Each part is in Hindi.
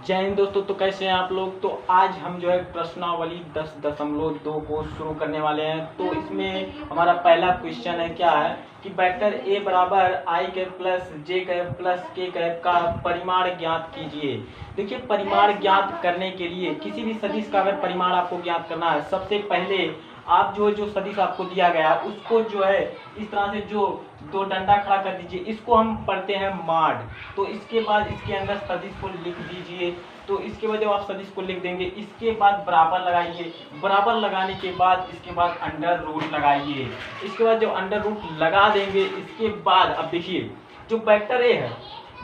जय हिंद दोस्तों। तो कैसे हैं आप लोग। तो आज हम जो है प्रश्नावली 10.2 को शुरू करने वाले हैं। तो इसमें हमारा पहला क्वेश्चन है क्या है कि वेक्टर ए बराबर आई कैप प्लस जे कैप प्लस के कैप का परिमाण ज्ञात कीजिए। देखिए, परिमाण ज्ञात करने के लिए किसी भी सदिश का अगर परिमाण आपको ज्ञात करना है, सबसे पहले आप जो सदिश आपको दिया गया है उसको जो है इस तरह से जो दो डंडा खड़ा कर दीजिए। इसको हम पढ़ते हैं माड। तो इसके बाद इसके अंदर सदिश को लिख दीजिए। तो इसके बाद जब आप सदिश को लिख देंगे, इसके बाद बराबर लगाइए। बराबर लगाने के बाद इसके बाद अंडर रूट लगाइए। इसके बाद जब अंडर रूट लगा देंगे, इसके बाद अब देखिए जो वेक्टर ए है,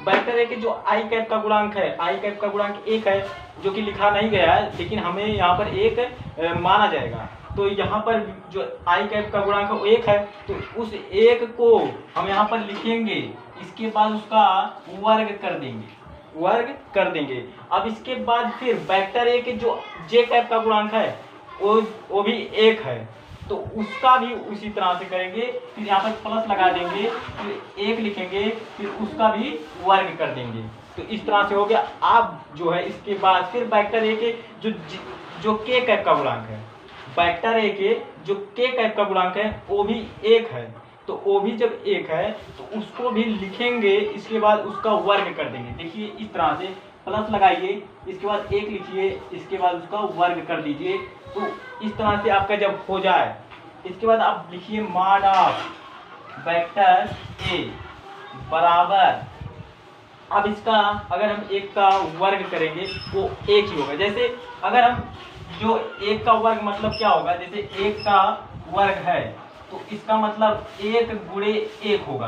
वेक्टर ए के जो आई कैप का गुणांक है, आई कैप का गुणांक 1 है, जो कि लिखा नहीं गया है लेकिन हमें यहाँ पर 1 माना जाएगा। तो यहाँ पर जो आई कैप का गुणांक 1 है, तो उस 1 को हम यहाँ पर लिखेंगे। इसके बाद उसका वर्ग कर देंगे। अब इसके बाद फिर वेक्टर ए के जो जे कैप का गुणांक है वो भी 1 है, तो उसका भी उसी तरह से करेंगे। फिर यहाँ पर प्लस लगा देंगे, फिर 1 लिखेंगे, फिर उसका भी वर्ग कर देंगे। तो इस तरह से हो गया। अब जो है इसके बाद फिर वेक्टर ए के जो के कैप का गुणांक है, वेक्टर ए के जो के कैप का गुणांक है वो भी 1 है। तो वो भी जब 1 है तो उसको भी लिखेंगे। इसके बाद उसका वर्ग कर देंगे। देखिए इस तरह से प्लस लगाइए, इसके बाद 1 लिखिए, इसके बाद उसका वर्ग कर दीजिए। तो इस तरह से आपका जब हो जाए, इसके बाद आप लिखिए मॉड ऑफ वेक्टर ए बराबर, अब इसका अगर हम 1 का वर्ग करेंगे वो 1 ही होगा। जैसे अगर हम जो 1 का वर्ग मतलब क्या होगा, जैसे 1 का वर्ग है तो इसका मतलब 1 गुणे 1 होगा।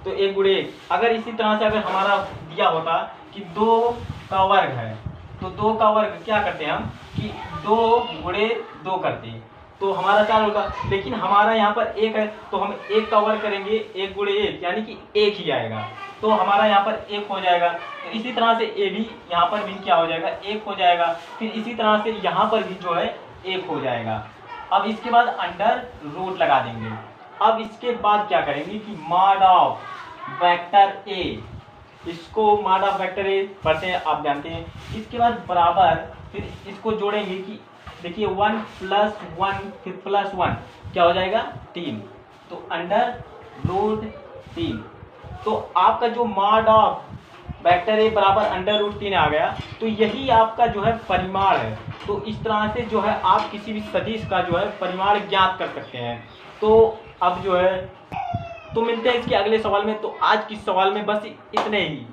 तो 1 गुणे 1, अगर इसी तरह से अगर हमारा दिया होता कि 2 का वर्ग है, तो 2 का वर्ग क्या करते हैं हम कि 2 गुणे 2 करते हैं, तो हमारा 4 होगा। लेकिन हमारा यहाँ पर 1 है तो हम 1 का वर्ग करेंगे, 1 गुणे 1 यानी कि 1 ही आएगा, तो हमारा यहाँ पर 1 हो जाएगा। तो इसी तरह से ए भी यहाँ पर भी क्या हो जाएगा, 1 हो जाएगा। फिर इसी तरह से यहाँ पर भी जो है 1 हो जाएगा। अब इसके बाद अंडर रूट लगा देंगे। अब इसके बाद क्या करेंगे कि मॉड ऑफ वेक्टर ए, इसको मॉड ऑफ वेक्टर ए पढ़ते हैं, आप जानते हैं। इसके बाद बराबर फिर इसको जोड़ेंगे कि देखिए 1 + 1 फिर +1 क्या हो जाएगा 3, तो अंडर रूट 3। तो आपका जो मॉड ऑफ वेक्टर ए बराबर अंडर रूट 3 आ गया। तो यही आपका जो है परिमाण है। तो इस तरह से जो है आप किसी भी सदिश का जो है परिमाण ज्ञात कर सकते हैं। तो अब जो है तो मिलते हैं इसके अगले सवाल में। तो आज के सवाल में बस इतने ही।